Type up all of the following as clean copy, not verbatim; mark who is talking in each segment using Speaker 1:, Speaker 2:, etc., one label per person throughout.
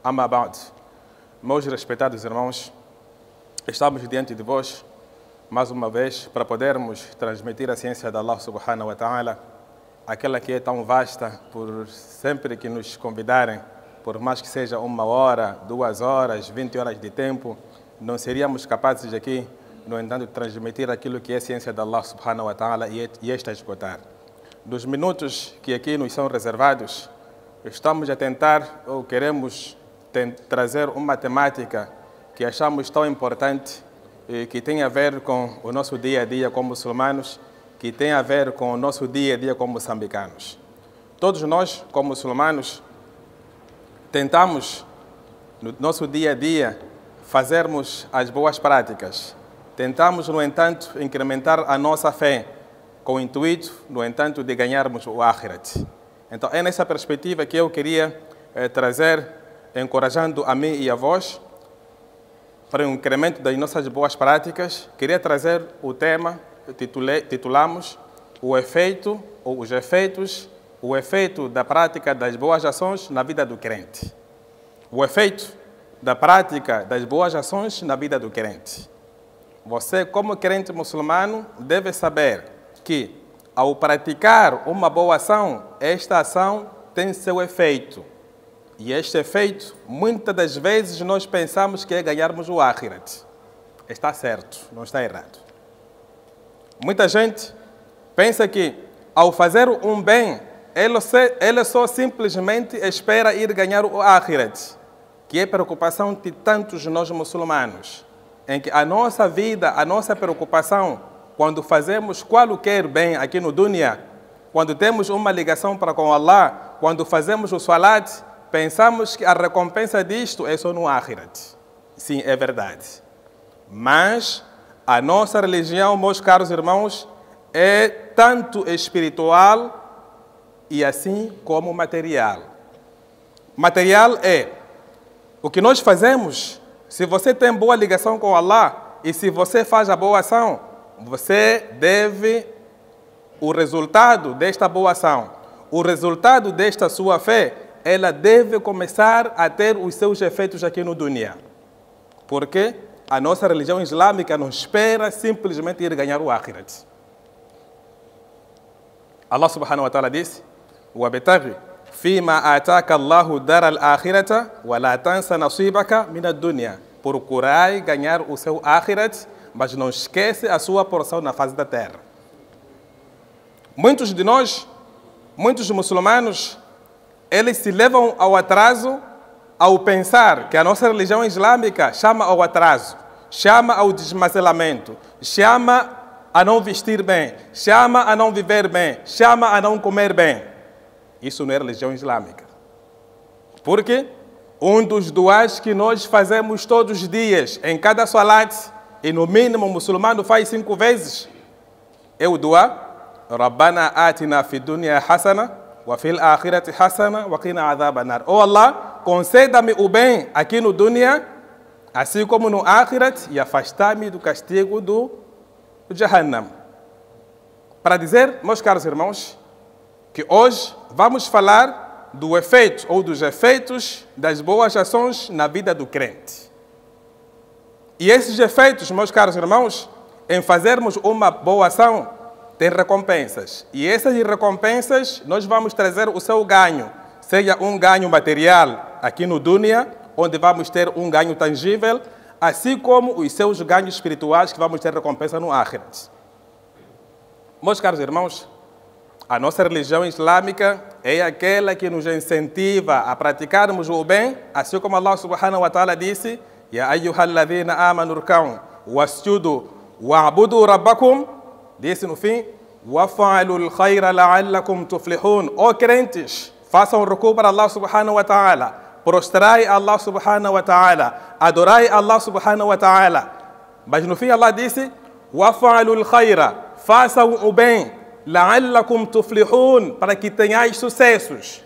Speaker 1: Amma ba'd. Meus respeitados irmãos, estamos diante de vós, mais uma vez, para podermos transmitir a ciência de Allah subhanahu wa ta'ala, aquela que é tão vasta, por sempre que nos convidarem, por mais que seja 1 hora, 2 horas, 20 horas de tempo, não seríamos capazes aqui, no entanto, de transmitir aquilo que é a ciência de Allah subhanahu wa ta'ala e esta esgotar. Dos minutos que aqui nos são reservados, estamos a tentar, ou queremos trazer uma temática que achamos tão importante, que tem a ver com o nosso dia a dia como muçulmanos, que tem a ver com o nosso dia a dia como moçambicanos. Todos nós, como muçulmanos, tentamos, no nosso dia a dia, fazermos as boas práticas. Tentamos, no entanto, incrementar a nossa fé, com o intuito, no entanto, de ganharmos o Akhirat. Então, é nessa perspectiva que eu queria trazer, encorajando a mim e a vós, para o incremento das nossas boas práticas, queria trazer o tema, titulamos o efeito, ou os efeitos, o efeito da prática das boas ações na vida do crente. O efeito da prática das boas ações na vida do crente. Você, como crente muçulmano, deve saber que, ao praticar uma boa ação, esta ação tem seu efeito. E este efeito, muitas das vezes, nós pensamos que é ganharmos o Akhirat. Está certo, não está errado. Muita gente pensa que, ao fazer um bem, ele só simplesmente espera ir ganhar o Akhirat, que é preocupação de tantos nós muçulmanos, em que a nossa vida, a nossa preocupação, quando fazemos qualquer bem aqui no dunya, quando temos uma ligação para com Allah, quando fazemos o salat, pensamos que a recompensa disto é só no Akhirat. Sim, é verdade. Mas a nossa religião, meus caros irmãos, é tanto espiritual e assim como material. Material é o que nós fazemos. Se você tem boa ligação com Allah e se você faz a boa ação, você deve o resultado desta boa ação, o resultado desta sua fé, ela deve começar a ter os seus efeitos aqui no dunya. Porque a nossa religião islâmica não espera simplesmente ir ganhar o Akhirat. Allah subhanahu wa ta'ala disse: وَابْتَغِ فِيمَا آتَاكَ اللَّهُ دَارَ الْآخِرَةَ وَلَا تَنْسَ نَصِيبَكَ مِنَ الدُّنْيَا. Procurai ganhar o seu Akhirat, mas não esquece a sua porção na face da terra. Muitos de nós, muitos muçulmanos, eles se levam ao atraso ao pensar que a nossa religião islâmica chama ao atraso, chama ao desmazelamento, chama a não vestir bem, chama a não viver bem, chama a não comer bem. Isso não é religião islâmica. Porque um dos duás que nós fazemos todos os dias, em cada salat, e no mínimo o muçulmano faz 5 vezes, é o duá: Rabbana atina fi dunya hasana, wa fil akhirati hasana, wa qina adhaban nar. Oh Allah, conceda-me o bem aqui no dunya, assim como no Akhirat, e afasta-me do castigo do Jahannam. Para dizer, meus caros irmãos, que hoje vamos falar do efeito ou dos efeitos das boas ações na vida do crente. E esses efeitos, meus caros irmãos, em fazermos uma boa ação, tem recompensas. E essas recompensas nós vamos trazer o seu ganho, seja um ganho material aqui no dunya, onde vamos ter um ganho tangível, assim como os seus ganhos espirituais, que vamos ter recompensa no Akhirat. Meus caros irmãos, a nossa religião islâmica é aquela que nos incentiva a praticarmos o bem, assim como Allah subhanahu wa ta'ala disse: Ya ayyuhalladhina amanu ruk'u wasjudu wa'budu rabbakum, disse no fim: wafa'alul khayra la'allakum tuflihun. Ó crentes, façam ruku para Allah subhanahu wa ta'ala, prostrai Allah subhanahu wa ta'ala, adorai Allah subhanahu wa ta'ala. Mas no fim Allah disse: wafa'alul khayra, façam o bem, la'allakum tuflihun, para que tenhais sucessos.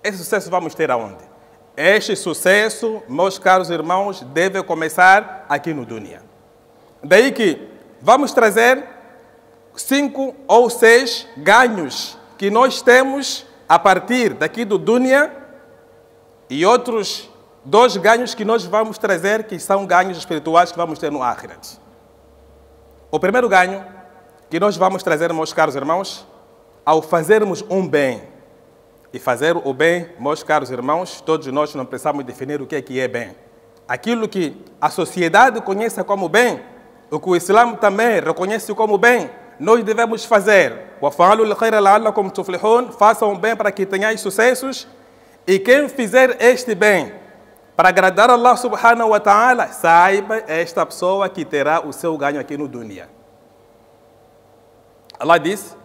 Speaker 1: Esse sucesso vamos ter aonde? Este sucesso, meus caros irmãos, deve começar aqui no dunya. Daí que vamos trazer 5 ou 6 ganhos que nós temos a partir daqui do dunya e outros 2 ganhos que nós vamos trazer, que são ganhos espirituais que vamos ter no Akhirat. O primeiro ganho que nós vamos trazer, meus caros irmãos, ao fazermos um bem. E fazer o bem, meus caros irmãos, todos nós não precisamos definir o que é bem. Aquilo que a sociedade conhece como bem, o que o Islã também reconhece como bem, nós devemos fazer. Façam bem para que tenhais sucessos. E quem fizer este bem para agradar a Allah subhanahu wa ta'ala, saiba esta pessoa que terá o seu ganho aqui no dunya. Allah diz: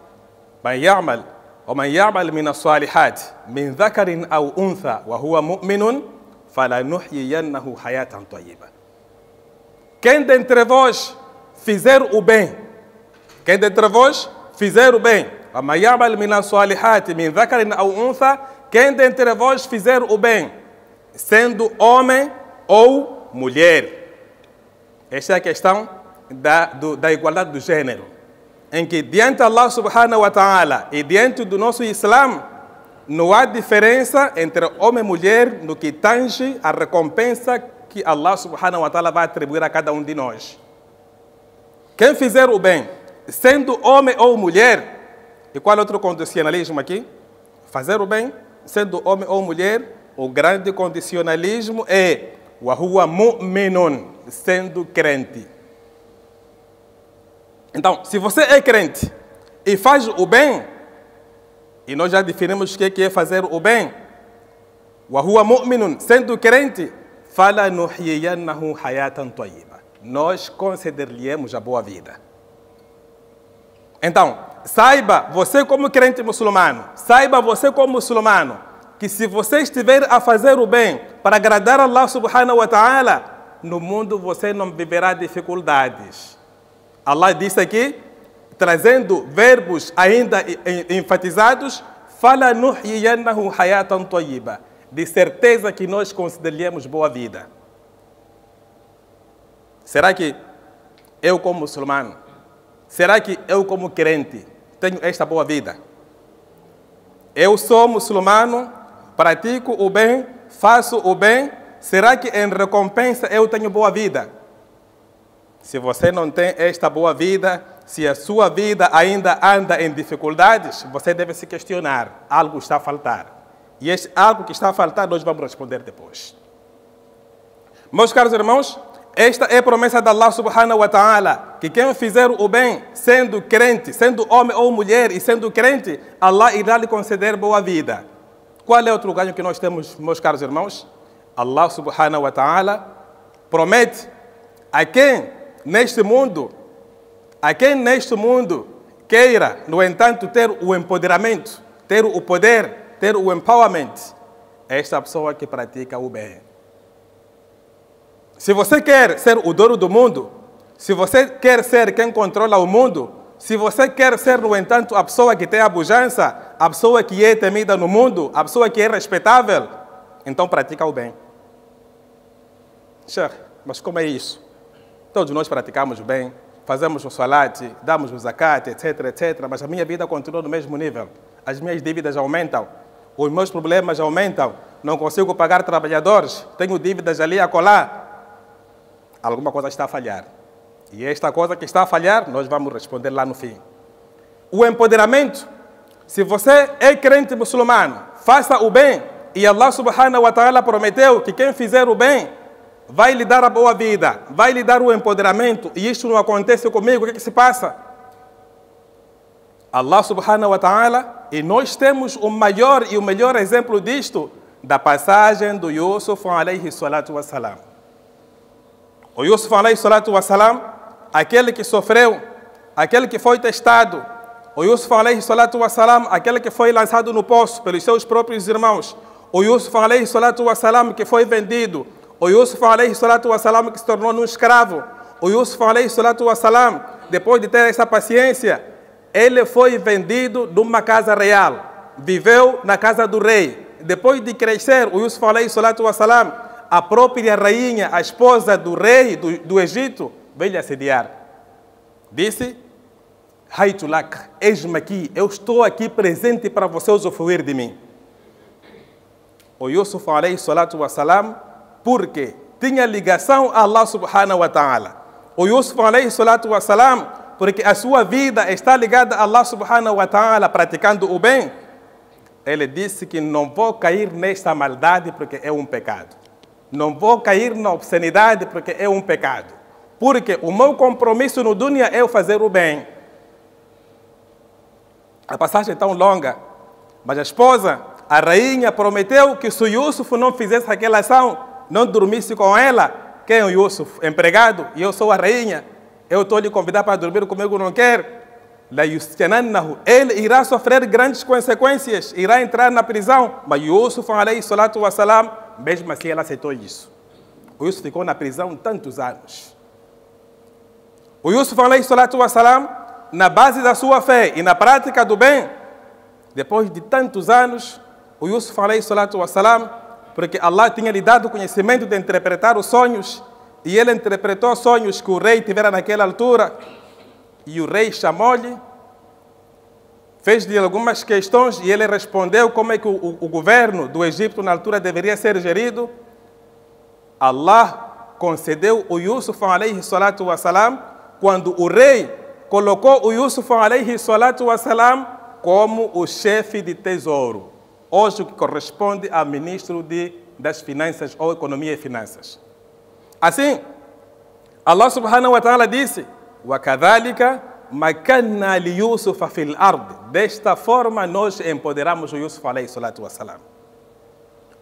Speaker 1: ومن يعمل من الصالحات من ذكر أو أنثى وهو مؤمن فلنحيينه حياة طيبة. Quem dentre vós fizer o bem, quem dentre vós fizer o bem, ومن يعمل من الصالحات من ذكر أو أنثى, quem dentre vós fizer o bem, sendo homem ou mulher. Esta é a questão da igualdade do gênero, em que diante de Allah subhanahu wa ta'ala e diante do nosso Islã, não há diferença entre homem e mulher no que tange a recompensa que Allah subhanahu wa ta'ala vai atribuir a cada um de nós. Quem fizer o bem, sendo homem ou mulher, e qual é outro condicionalismo aqui? Fazer o bem, sendo homem ou mulher, o grande condicionalismo é وَهُوَ مُؤْمِنٌ, sendo crente. Então, se você é crente e faz o bem, e nós já definimos o que é fazer o bem, وَهُوَ مُؤْمِنٌ, sendo crente, فَلَنُحْيِيَنَّهُ حَيَاةً طَيِّبَةً, nós conceder-lhe-emos a boa vida. Então, saiba, você como crente muçulmano, saiba você como muçulmano, que se você estiver a fazer o bem para agradar a Allah subhanahu wa ta'ala, no mundo você não viverá dificuldades. Allah disse aqui, trazendo verbos ainda enfatizados, فَلَنُحْيِيَنَّهُ حَيَاةً طَيِّبَةً, de certeza que nós consideramos boa vida. Será que eu como muçulmano, será que eu como crente tenho esta boa vida? Eu sou muçulmano, pratico o bem, faço o bem, será que em recompensa eu tenho boa vida? Se você não tem esta boa vida, se a sua vida ainda anda em dificuldades, você deve se questionar, algo está a faltar. E este algo que está a faltar, nós vamos responder depois. Meus caros irmãos, esta é a promessa de Allah subhanahu wa ta'ala, que quem fizer o bem, sendo crente, sendo homem ou mulher e sendo crente, Allah irá lhe conceder boa vida. Qual é outro ganho que nós temos, meus caros irmãos? Allah subhanahu wa ta'ala promete a quem neste mundo queira, no entanto, ter o empoderamento, ter o poder, ter o empowerment, esta pessoa que pratica o bem. Se você quer ser o dono do mundo, se você quer ser quem controla o mundo, se você quer ser, no entanto, a pessoa que tem a pujança, a pessoa que é temida no mundo, a pessoa que é respeitável, então pratica o bem. Sheikh, mas como é isso? Todos nós praticamos o bem, fazemos o salat, damos o zakat, etc, etc, mas a minha vida continua no mesmo nível. As minhas dívidas aumentam, os meus problemas aumentam, não consigo pagar trabalhadores, tenho dívidas ali a colar. Alguma coisa está a falhar. E esta coisa que está a falhar, nós vamos responder lá no fim. O empoderamento. Se você é crente muçulmano, faça o bem. E Allah subhanahu wa ta'ala prometeu que quem fizer o bem vai lhe dar a boa vida, vai lhe dar o empoderamento. E isto não acontece comigo. O que se passa? Allah subhanahu wa ta'ala, e nós temos o maior e o melhor exemplo disto, da passagem do Yusuf alayhi salatu wassalam. O Yusuf alayhi salatu wassalam, aquele que sofreu, aquele que foi testado, o Yusuf alayhi salatu wassalam, aquele que foi lançado no poço pelos seus próprios irmãos, o Yusuf alayhi salatu wassalam que foi vendido, o Yusuf alayhi salatu wassalam que se tornou um escravo, o Yusuf alayhi salatu wassalam, depois de ter essa paciência, ele foi vendido numa casa real, viveu na casa do rei. Depois de crescer, o Yusuf alayhi salatu wassalam, a própria rainha, a esposa do rei do Egito, veio lhe assediar. Disse: Haitulak, eis-me aqui, eu estou aqui presente para você usufruir de mim. O Yusuf alayhi salatu wassalam porque tinha ligação a Allah subhanahu wa ta'ala. O Yusuf alayhi salatu wa salam, porque a sua vida está ligada a Allah subhanahu wa ta'ala, praticando o bem, ele disse que não vou cair nesta maldade porque é um pecado. Não vou cair na obscenidade porque é um pecado. Porque o meu compromisso no dunya é fazer o bem. A passagem é tão longa, mas a esposa, a rainha, prometeu que se o Yusuf não fizesse aquela ação, não dormisse com ela. Quem é o Yusuf? Empregado? E eu sou a rainha. Eu estou lhe convidar para dormir comigo, não quer? Ele irá sofrer grandes consequências, irá entrar na prisão. Mas Yusuf, alayhi salatu wa salam, mesmo assim ela aceitou isso. O Yusuf ficou na prisão tantos anos. O Yusuf, alayhi salatu wa salam, na base da sua fé e na prática do bem, depois de tantos anos, o Yusuf, alayhi salatu wa salam, porque Allah tinha lhe dado o conhecimento de interpretar os sonhos, e ele interpretou sonhos que o rei tivera naquela altura, e o rei chamou-lhe, fez-lhe algumas questões, e ele respondeu como é que o governo do Egito na altura deveria ser gerido. Allah concedeu o Yusuf, alayhi salatu wa salam, quando o rei colocou o Yusuf, alayhi salatu wa salam, como o chefe de tesouro, hoje o que corresponde ao ministro das finanças ou economia e finanças. Assim, Allah subhanahu wa ta'ala disse: وَكَذَلِكَ مَكَنَّا لِيُوسُفَ فِي الْأَرْضِ. Desta forma nós empoderamos o Yusuf, alayhi salatu wa salam.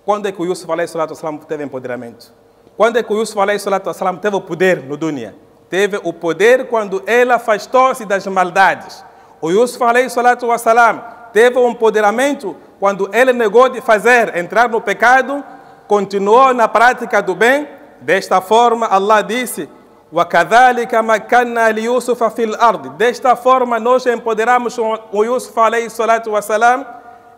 Speaker 1: Quando é que o Yusuf, alayhi salatu wa salam, teve empoderamento? Quando é que o Yusuf, alayhi salatu wa salam, teve o poder no dunya? Teve o poder quando ele afastou-se das maldades. O Yusuf, alayhi salatu wa salam, teve o empoderamento quando ele negou de entrar no pecado, continuou na prática do bem. Desta forma, Allah disse: وَكَذَلِكَ مَكَنَّا لِيُوسُفَ فِي الْأَرْضِ. Desta forma, nós empoderamos o Yusuf, alayhi salatu wa salam,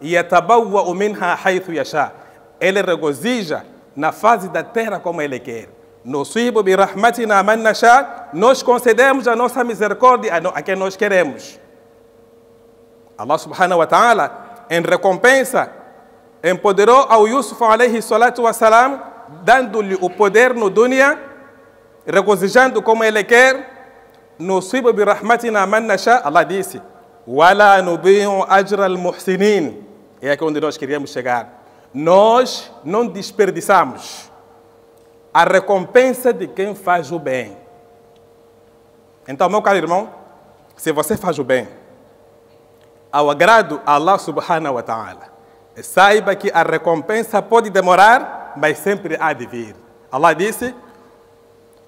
Speaker 1: يَتَبَوَّأُ مِنْهَا حَيْثُ يَشَاءُ. Ele regozija na fase da terra como ele quer. نُصِيبُ بِرَحْمَتِنَا مَنْ نَشَاءُ. Nós concedemos a nossa misericórdia a quem nós queremos. Allah subhanahu wa ta'ala, em recompensa, empoderou ao Yusuf, alayhi salatu wa salam, dando-lhe o poder no dunya, regozijando como ele quer. Nusibu bi rahmatina man nasha. Allah disse: wala nubi'u ajra al-muhsinin. É aqui onde nós queríamos chegar. Nós não desperdiçamos a recompensa de quem faz o bem. Então, meu caro irmão, se você faz o bem ao agrado a Allah subhanahu wa ta'ala, saiba que a recompensa pode demorar, mas sempre há de vir. Allah disse: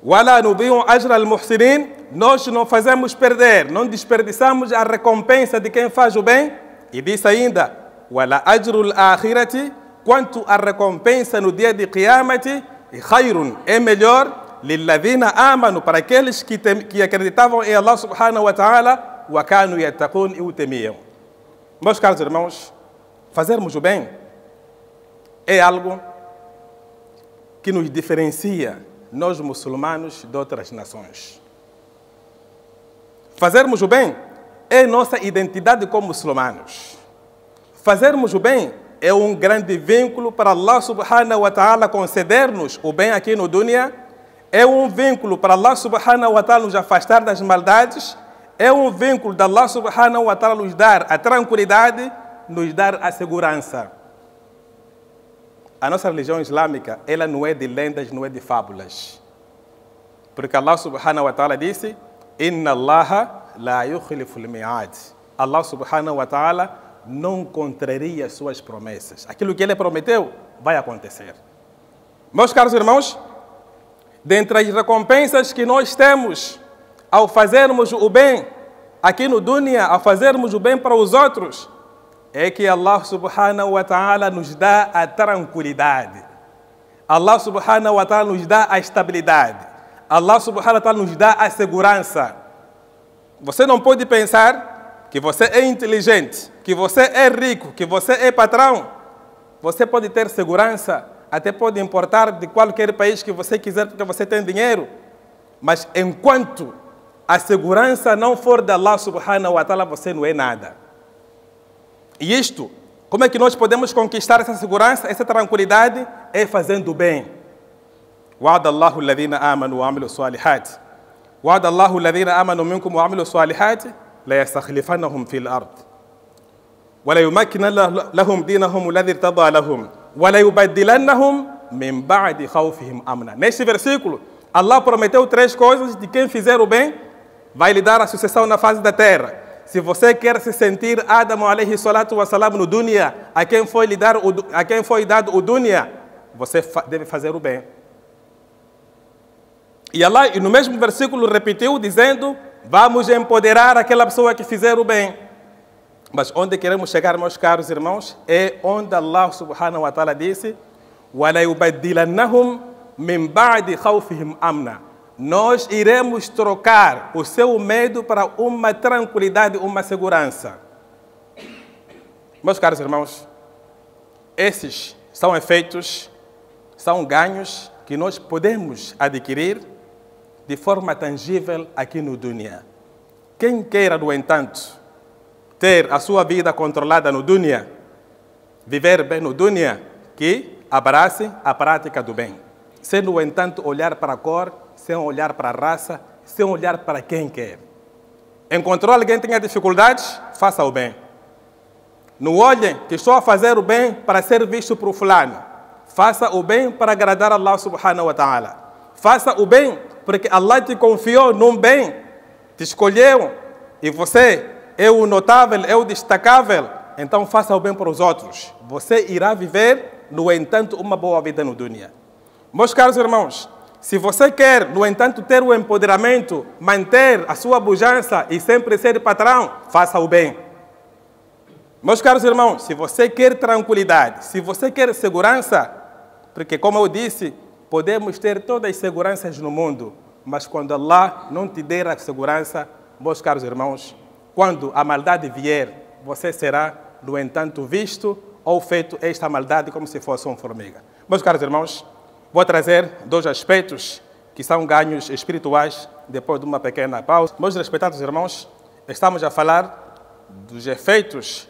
Speaker 1: وَلَا نُضِيعُ أَجْرَ الْمُحْسِنِينَ. Nós não fazemos perder, não desperdiçamos a recompensa de quem faz o bem. E disse ainda: وَلَا أَجْرُ الْآخِرَةِ. Quanto à recompensa no dia de Qiyamati, خَيْرٌ, é melhor, لِلَّذِينَ آمَنُوا, para aqueles que acreditavam em Allah subhanahu wa ta'ala, وَكَانُوا يَتَّقُونَ, e o temiam. Meus caros irmãos, fazermos o bem é algo que nos diferencia, nós muçulmanos, de outras nações. Fazermos o bem é nossa identidade como muçulmanos. Fazermos o bem é um grande vínculo para Allah subhanahu wa ta'ala conceder-nos o bem aqui no dunya. É um vínculo para Allah subhanahu wa ta'ala nos afastar das maldades. É um vínculo de Allah subhanahu wa ta'ala nos dar a tranquilidade, nos dar a segurança. A nossa religião islâmica, ela não é de lendas, não é de fábulas. Porque Allah subhanahu wa ta'ala disse: Inna Allaha la yukhlifu al-mi'ad. Allah subhanahu wa ta'ala não contraria suas promessas. Aquilo que ele prometeu vai acontecer. Meus caros irmãos, dentre as recompensas que nós temos ao fazermos o bem aqui no dunya, ao fazermos o bem para os outros, é que Allah subhanahu wa ta'ala nos dá a tranquilidade. Allah subhanahu wa ta'ala nos dá a estabilidade. Allah subhanahu wa ta'ala nos dá a segurança. Você não pode pensar que você é inteligente, que você é rico, que você é patrão. Você pode ter segurança, até pode importar de qualquer país que você quiser, porque você tem dinheiro. Mas enquanto a segurança não for de Allah subhanahu wa ta'ala, você não é nada. E isto, como é que nós podemos conquistar essa segurança, essa tranquilidade? É fazendo o bem. وعد الله الذين آمنوا وعملوا الصالحات وعد الله الذين آمنوا منكم وعملوا الصالحات ليستخلفنهم في الأرض وليمكن لهم دينهم الذي ارتضى لهم وليبدلنهم من بعد خوفهم أمنا. Neste versículo, Allah prometeu 3 coisas de quem fizer o bem vai lhe dar a sucessão na face da terra. Se você quer se sentir Adam alayhi salatu wa salam no dunya, a quem foi dado o dunya, você deve fazer o bem. E Allah, no mesmo versículo, repetiu dizendo: vamos empoderar aquela pessoa que fizer o bem. Mas onde queremos chegar, meus caros irmãos, é onde Allah subhanahu wa ta'ala disse: وَلَيُبَدِّلَنَّهُمْ مِنْ بَعْدِ خَوْفِهِمْ أَمْنًا. Nós iremos trocar o seu medo para uma tranquilidade, uma segurança. Meus caros irmãos, esses são efeitos, são ganhos que nós podemos adquirir de forma tangível aqui no dunya. Quem queira, no entanto, ter a sua vida controlada no dunya, viver bem no dunya, que abrace a prática do bem. Sem, no entanto, olhar para a cor, sem olhar para a raça, sem olhar para quem quer. Encontrou alguém que tenha dificuldades? Faça o bem. Não olhem que estou a fazer o bem para ser visto por fulano. Faça o bem para agradar a Allah subhanahu wa ta'ala. Faça o bem porque Allah te confiou num bem, te escolheu e você é o notável, é o destacável. Então faça o bem para os outros. Você irá viver, no entanto, uma boa vida no dunya. Meus caros irmãos, se você quer, no entanto, ter o empoderamento, manter a sua pujança e sempre ser patrão, faça o bem. Meus caros irmãos, se você quer tranquilidade, se você quer segurança, porque, como eu disse, podemos ter todas as seguranças no mundo, mas quando Allah não te der a segurança, meus caros irmãos, quando a maldade vier, você será, no entanto, visto ou feito esta maldade como se fosse uma formiga. Meus caros irmãos, vou trazer 2 aspectos que são ganhos espirituais depois de uma pequena pausa. Meus respeitados irmãos, estamos a falar dos efeitos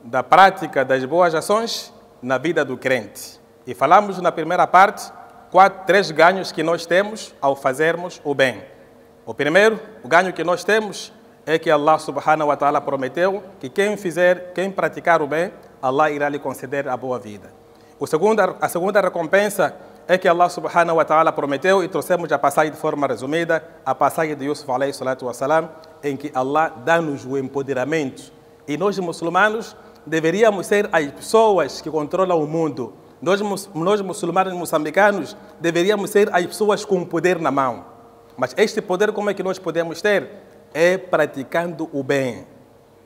Speaker 1: da prática das boas ações na vida do crente. E falamos na primeira parte 3 ganhos que nós temos ao fazermos o bem. O primeiro, o ganho que nós temos é que Allah subhanahu wa ta'ala prometeu que quem praticar o bem, Allah irá lhe conceder a boa vida. A segunda recompensa é que Allah subhanahu wa ta'ala prometeu, e trouxemos a passagem de forma resumida, a passagem de Yusuf alayhi salatu wa salam, em que Allah dá-nos o empoderamento. E nós muçulmanos deveríamos ser as pessoas que controlam o mundo. Nós muçulmanos moçambicanos deveríamos ser as pessoas com o poder na mão. Mas este poder, como é que nós podemos ter? É praticando o bem.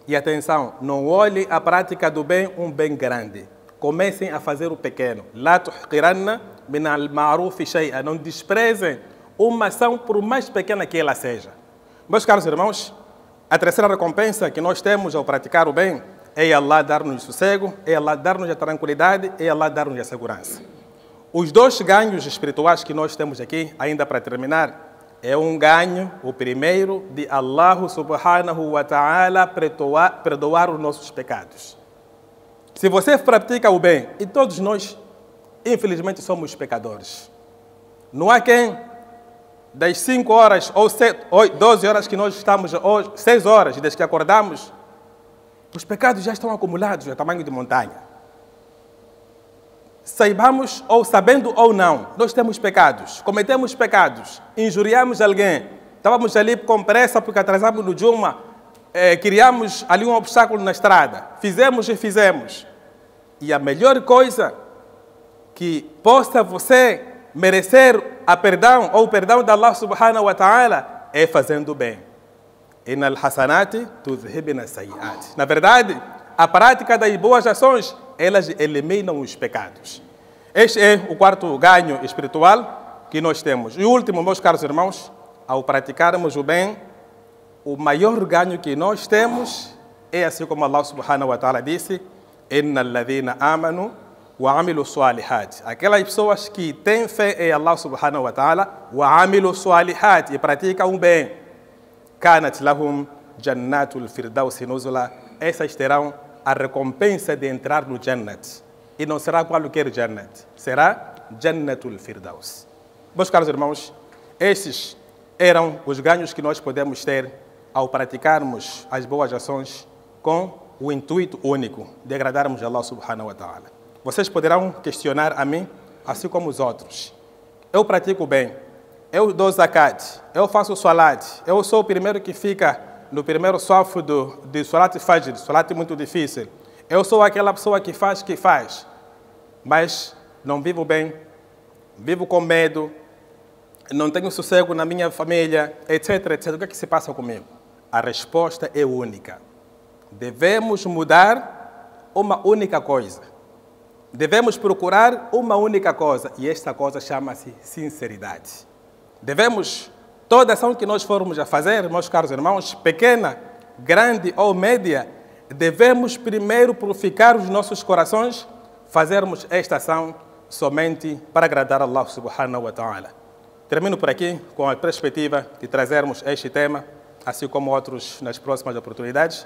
Speaker 1: E atenção, não olhem a prática do bem um bem grande. Comecem a fazer o pequeno. La tuhqiranna min al-ma'ruf shay'an. Não desprezem uma ação por mais pequena que ela seja. Meus caros irmãos, a terceira recompensa que nós temos ao praticar o bem é Allah dar-nos sossego, é Allah dar-nos a tranquilidade, é Allah dar-nos a segurança. Os 2 ganhos espirituais que nós temos aqui, ainda para terminar, é um ganho, o primeiro, de Allah subhanahu wa ta'ala perdoar os nossos pecados. Se você pratica o bem, e todos nós, infelizmente, somos pecadores. Não há quem, das 5 horas ou 12 horas que nós estamos, ou 6 horas desde que acordamos, os pecados já estão acumulados no tamanho de montanha. Saibamos, ou sabendo ou não, nós temos pecados, cometemos pecados, injuriamos alguém, estávamos ali com pressa porque atrasamos no Juma, criamos ali um obstáculo na estrada, fizemos e fizemos. E a melhor coisa que possa você merecer a perdão ou o perdão de Allah subhanahu wa ta'ala é fazendo o bem. Inal hasanati tuzhibna sayiat. Na verdade, a prática das boas ações, elas eliminam os pecados. Este é o 4º ganho espiritual que nós temos. E o último, meus caros irmãos, ao praticarmos o bem, o maior ganho que nós temos é assim como Allah subhanahu wa ta'ala disse: Innal ladhina amanu wa amilu salihat. Aquelas pessoas que têm fé em Allah subhanahu wa ta'ala, wa amilu salihat, e praticam o bem. Kanat lahum jannatul firdaus nuzula. Essas terão a recompensa de entrar no Jannat. E não será qualquer Jannat, será Jannatul Firdaus. Meus caros irmãos, esses eram os ganhos que nós podemos ter ao praticarmos as boas ações com o intuito único de agradarmos a Allah subhanahu wa ta'ala. Vocês poderão questionar a mim, assim como os outros. Eu pratico bem, eu dou zakat, eu faço salat, eu sou o primeiro que fica no primeiro safo de salat fajr, salat muito difícil. Eu sou aquela pessoa que faz, mas não vivo bem, vivo com medo, não tenho sossego na minha família, etc, etc. O que é que se passa comigo? A resposta é única. Devemos mudar uma única coisa. Devemos procurar uma única coisa, e esta coisa chama-se sinceridade. Devemos, toda ação que nós formos a fazer, meus caros irmãos, pequena, grande ou média, devemos primeiro purificar os nossos corações, fazermos esta ação somente para agradar a Allah subhanahu wa ta'ala. Termino por aqui com a perspectiva de trazermos este tema, assim como outros nas próximas oportunidades.